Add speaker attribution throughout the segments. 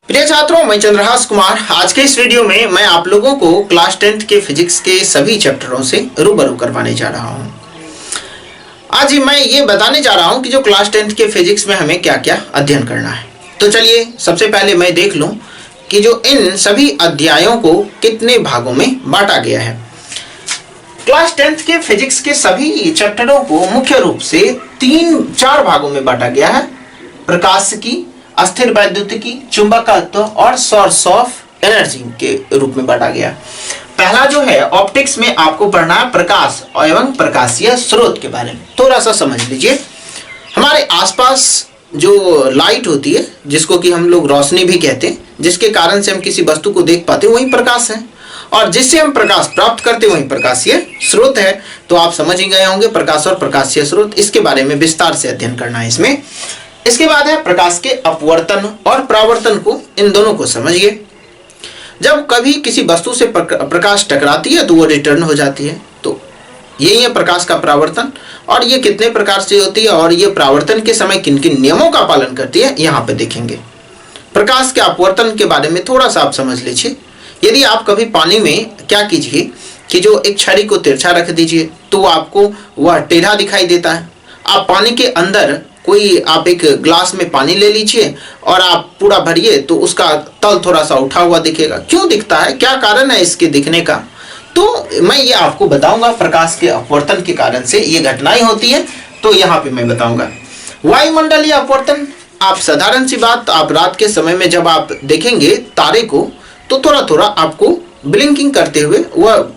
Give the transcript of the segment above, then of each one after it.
Speaker 1: प्रिय छात्रों, मैं चंद्रहास कुमार। आज के इस वीडियो में मैं आप लोगों को क्लास 10th के फिजिक्स के सभी चैप्टरों से रूबरू करवाने जा रहा हूं। आज मैं ये बताने जा रहा हूं कि जो क्लास 10th के फिजिक्स में हमें क्या क्या अध्ययन करना है। तो चलिए सबसे पहले मैं देख लूं कि जो इन सभी अध्यायों को कितने भागों में बांटा गया है। क्लास 10th के फिजिक्स के सभी चैप्टरों को मुख्य रूप से 3-4 भागों में बांटा गया है। प्रकाशिकी, अस्थिर वैद्युतिकी, चुंबकत्व और सोर्स ऑफ एनर्जी के रूप में बांटा गया। पहला जो है ऑप्टिक्स में आपको पढ़ना है प्रकाश एवं प्रकाशीय स्रोत के बारे में। थोड़ा सा समझ लीजिए, हमारे आसपास जो लाइट होती है, जिसको कि हम लोग रोशनी भी कहते हैं, जिसके कारण से हम किसी वस्तु को देख पाते हैं, वही प्रकाश है। और जिससे हम प्रकाश प्राप्त करते हैं वही प्रकाशीय स्रोत है। तो आप समझ ही गए होंगे प्रकाश और प्रकाशीय स्रोत, इसके बारे में विस्तार से अध्ययन करना है इसमें। इसके बाद है प्रकाश के अपवर्तन और परावर्तन को, इन दोनों को समझिए। जब कभी किसी वस्तु से प्रकाश टकराती है तो वो रिटर्न हो जाती है, तो यही है प्रकाश का परावर्तन। और ये कितने प्रकार से होती है और ये परावर्तन के समय किन किन नियमों का पालन करती है, यहाँ पे देखेंगे। प्रकाश के अपवर्तन के बारे में थोड़ा सा आप समझ लीजिए। यदि आप कभी पानी में क्या कीजिए कि जो एक छड़ी को तिरछा रख दीजिए तो आपको वह टेढ़ा दिखाई देता है। आप पानी के अंदर कोई आप एक ग्लास में पानी ले लीजिए और आप पूरा भरिए तो उसका तल थोड़ा सा उठा हुआ दिखेगा। क्यों दिखता है, क्या कारण है इसके दिखने का, तो मैं ये आपको बताऊंगा। प्रकाश के अपवर्तन के कारण से ये घटनाएं होती है, तो यहाँ पे मैं बताऊंगा। वायुमंडलीय अपवर्तन, आप साधारण सी बात, आप रात के समय में जब आप देखेंगे तारे को तो थोड़ा थोड़ा आपको ब्लिंकिंग करते हुए वह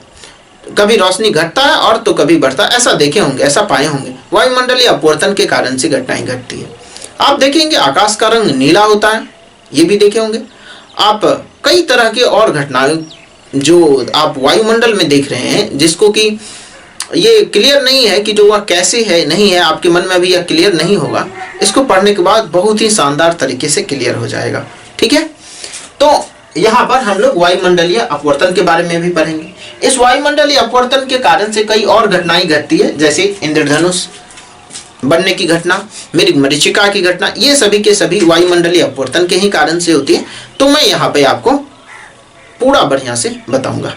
Speaker 1: कभी रोशनी घटता है और तो कभी बढ़ता है, ऐसा देखे होंगे, ऐसा पाए होंगे। वायुमंडलीय अपवर्तन के कारण से घटनाएं घटती है। आप देखेंगे आकाश का रंग नीला होता है, ये भी देखे होंगे आप। कई तरह के और घटनाएं जो आप वायुमंडल में देख रहे हैं, जिसको कि ये क्लियर नहीं है कि जो वह कैसे है, नहीं है, आपके मन में अभी यह क्लियर नहीं होगा। इसको पढ़ने के बाद बहुत ही शानदार तरीके से क्लियर हो जाएगा, ठीक है। तो यहाँ पर हम लोग वायुमंडलीय अपवर्तन के बारे में भी पढ़ेंगे। इस वायुमंडलीय अपवर्तन के कारण से कई और घटनाएं घटती है, जैसे इंद्रधनुष बनने की घटना, मरीचिका की घटना, ये सभी के सभी वायुमंडलीय अपवर्तन के ही कारण से होती है। तो मैं यहाँ पे आपको पूरा बढ़िया से बताऊंगा।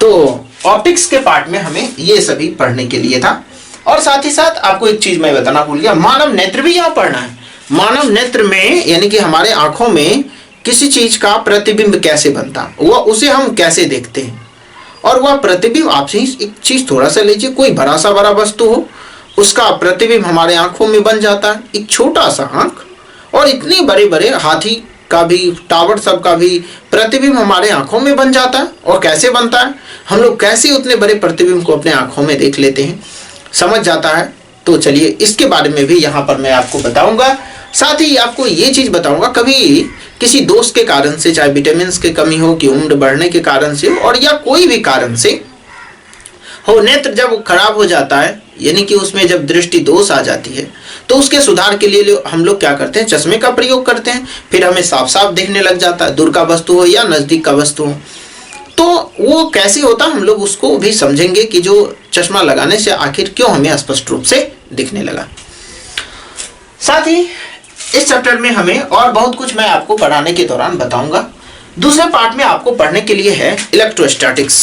Speaker 1: तो ऑप्टिक्स के पार्ट में हमें ये सभी पढ़ने के लिए था। और साथ ही साथ आपको एक चीज मैं बताना भूल गया, मानव नेत्र भी यहाँ पढ़ना है। मानव नेत्र में यानी कि हमारे आंखों में किसी चीज का प्रतिबिंब कैसे बनता, वह उसे हम कैसे देखते हैं। और वह प्रतिबिंब, आपसे एक चीज थोड़ा सा लीजिए, कोई बड़ा सा बड़ा वस्तु हो, उसका प्रतिबिंब हमारे आंखों में बन जाता है। एक छोटा सा आंख और इतने बड़े बड़े हाथी का भी, टावर सब का भी प्रतिबिंब हमारे आंखों में बन जाता है। और कैसे बनता है, हम लोग कैसे उतने बड़े प्रतिबिंब को अपने आंखों में देख लेते हैं, समझ जाता है। तो चलिए इसके बारे में भी यहाँ पर मैं आपको बताऊंगा। साथ ही आपको ये चीज बताऊंगा, कभी किसी दोष के कारण से, चाहे विटामिन की कमी हो, कि उम्र बढ़ने के कारण से हो, और या कोई भी कारण से हो, नेत्र जब खराब हो जाता है, यानी कि उसमें जब दृष्टि दोष आ जाती है, तो उसके सुधार के लिए हम लोग क्या करते हैं, चश्मे का प्रयोग करते हैं। फिर हमें साफ साफ देखने लग जाता है, दूर का वस्तु हो या नजदीक का वस्तु हो। तो वो कैसे होता, हम लोग उसको भी समझेंगे कि जो चश्मा लगाने से आखिर क्यों हमें स्पष्ट रूप से दिखने लगा। साथ ही इस चैप्टर में हमें और बहुत कुछ मैं आपको पढ़ाने के दौरान बताऊंगा। दूसरे पार्ट में आपको पढ़ने के लिए है इलेक्ट्रोस्टैटिक्स,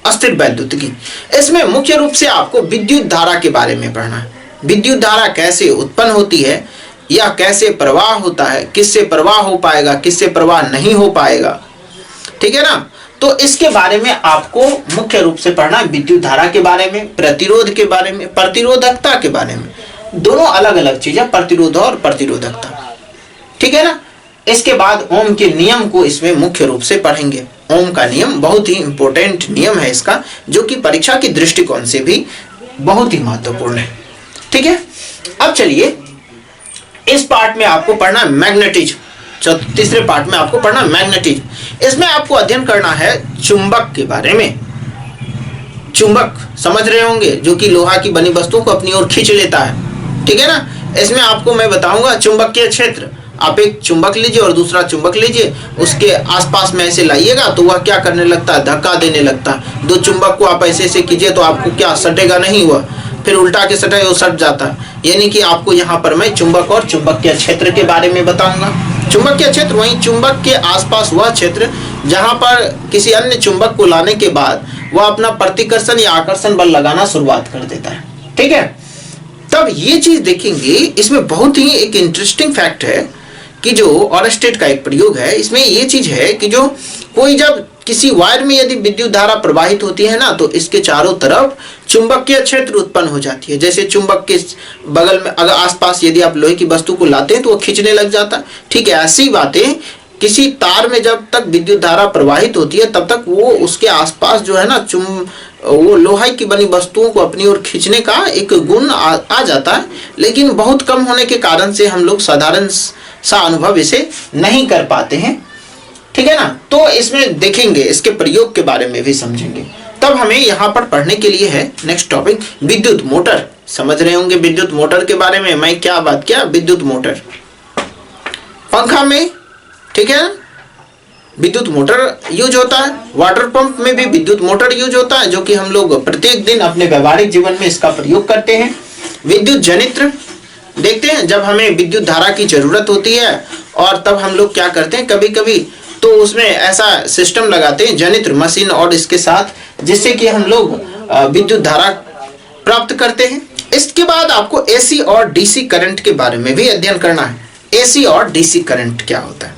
Speaker 1: अस्थिर वैद्युतिकी। इसमें मुख्य रूप से आपको विद्युत धारा के बारे में पढ़ना है। विद्युत धारा कैसे उत्पन्न होती है या कैसे प्रवाह होता है, किससे प्रवाह हो पाएगा, किससे प्रवाह नहीं हो पाएगा, ठीक है ना। तो इसके बारे में आपको मुख्य रूप से पढ़ना है। विद्युत धारा के बारे में, प्रतिरोध के बारे में, प्रतिरोधकता के बारे में, दोनों अलग अलग चीजें, प्रतिरोध और प्रतिरोधकता, ठीक है ना। इसके बाद ओम के नियम को इसमें मुख्य रूप से पढ़ेंगे। ओम का नियम बहुत ही इंपॉर्टेंट नियम है इसका, जो कि परीक्षा के दृष्टिकोण से भी बहुत ही महत्वपूर्ण है, ठीक है। अब चलिए इस पार्ट में आपको पढ़ना मैग्नेटिज्म। तीसरे पार्ट में आपको पढ़ना मैग्नेटिज्म। इसमें आपको अध्ययन करना है चुंबक के बारे में। चुंबक समझ रहे होंगे, जो कि लोहा की बनी वस्तुओं को अपनी ओर खींच लेता है, ठीक है ना। इसमें आपको मैं बताऊंगा चुंबकीय क्षेत्र। आप एक चुंबक लीजिए और दूसरा चुंबक लीजिए, उसके आसपास में ऐसे लाइएगा तो वह क्या करने लगता है, धक्का देने लगता है। दो चुंबक को आप ऐसे ऐसे कीजिए तो आपको क्या सटेगा नहीं, हुआ फिर उल्टा के सटे वो सट जाता है। यानी कि आपको यहाँ पर मैं चुंबक और चुंबकीय क्षेत्र के बारे में बताऊंगा। चुंबकीय क्षेत्र वहीं चुंबक के आसपास वह क्षेत्र जहां पर किसी अन्य चुंबक को लाने के बाद वह अपना प्रतिकर्षण या आकर्षण बल लगाना शुरुआत कर देता है। ठीक है, तब ये चीज देखेंगे। इसमें बहुत ही एक इंटरेस्टिंग फैक्ट है कि जो ऑरस्टेड का एक प्रयोग है, इसमें ये चीज है कि जो कोई जब किसी वायर में यदि विद्युत धारा प्रवाहित होती है ना, तो इसके चारों तरफ चुंबकीय क्षेत्र उत्पन्न हो जाती है। जैसे चुंबक के बगल में अगर आसपास यदि आप लोहे की वस्तु को लाते हैं तो वो खींचने लग जाता है। ठीक है, ऐसी बातें किसी तार में जब तक विद्युत धारा प्रवाहित होती है तब तक वो उसके आसपास जो है ना वो लोहे की बनी वस्तुओं को अपनी ओर खींचने का एक गुण आ जाता है, लेकिन बहुत कम होने के कारण से हम लोग साधारण सा अनुभव इसे नहीं कर पाते हैं। ठीक है ना, तो इसमें देखेंगे, इसके प्रयोग के बारे में भी समझेंगे। तब हमें यहाँ पर पढ़ने के लिए है नेक्स्ट टॉपिक विद्युत मोटर। समझ रहे होंगे विद्युत मोटर के बारे में मैं क्या बात किया। विद्युत मोटर पंखा में, ठीक है, विद्युत मोटर यूज होता है। वाटर पंप में भी विद्युत मोटर यूज होता है, जो कि हम लोग प्रत्येक दिन अपने व्यवहारिक जीवन में इसका प्रयोग करते हैं। विद्युत जनित्र देखते हैं, जब हमें विद्युत धारा की जरूरत होती है और तब हम लोग क्या करते हैं, कभी कभी तो उसमें ऐसा सिस्टम लगाते हैं जनित्र मशीन और इसके साथ, जिससे कि हम लोग विद्युत धारा प्राप्त करते हैं। इसके बाद आपको एसी और डीसी करंट के बारे में भी अध्ययन करना है। एसी और डीसी करंट क्या होता है,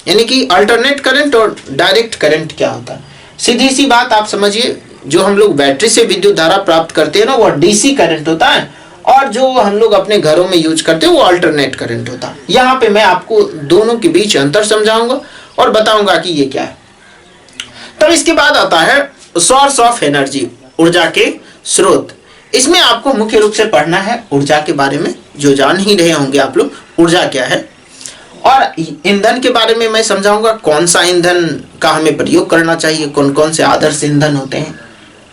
Speaker 1: यानी कि अल्टरनेट करंट और डायरेक्ट करंट क्या होता है। सीधी सी बात आप समझिए, जो हम लोग बैटरी से विद्युत धारा प्राप्त करते हैं ना, वो डीसी करंट होता है, और जो हम लोग अपने घरों में यूज करते हैं वो अल्टरनेट करंट होता है। यहाँ पे मैं आपको दोनों के बीच अंतर समझाऊंगा और बताऊंगा कि ये क्या है। तब इसके बाद आता है सोर्स ऑफ एनर्जी, ऊर्जा के स्रोत। इसमें आपको मुख्य रूप से पढ़ना है ऊर्जा के बारे में, जो जान ही रहे होंगे आप लोग ऊर्जा क्या है, और ईंधन के बारे में मैं समझाऊंगा, कौन सा ईंधन का हमें प्रयोग करना चाहिए, कौन कौन से आदर्श ईंधन होते हैं,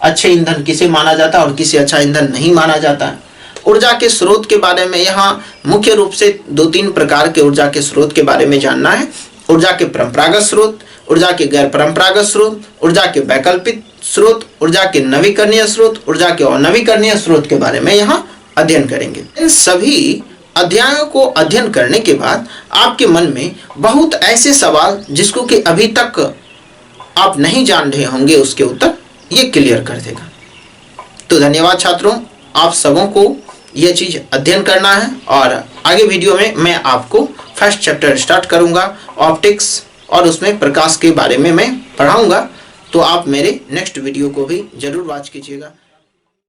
Speaker 1: अच्छे ईंधन किसे माना जाता है और किसे अच्छा ईंधन नहीं माना जाता है। ऊर्जा के स्रोत के बारे में यहाँ मुख्य रूप से 2-3 प्रकार के ऊर्जा के स्रोत के बारे में जानना है। ऊर्जा के परंपरागत स्रोत, ऊर्जा के गैर परंपरागत स्रोत, ऊर्जा के वैकल्पिक स्रोत, ऊर्जा के नवीकरणीय स्रोत, ऊर्जा के अनवीकरणीय स्रोत के बारे में यहाँ अध्ययन करेंगे। इन सभी अध्यायों को अध्ययन करने के बाद आपके मन में बहुत ऐसे सवाल जिसको कि अभी तक आप नहीं जान रहे होंगे, उसके उत्तर ये क्लियर कर देगा। तो धन्यवाद छात्रों, आप सबों को यह चीज अध्ययन करना है, और आगे वीडियो में मैं आपको फर्स्ट चैप्टर स्टार्ट करूंगा ऑप्टिक्स, और उसमें प्रकाश के बारे में मैं पढ़ाऊंगा। तो आप मेरे नेक्स्ट वीडियो को भी जरूर वॉच कीजिएगा।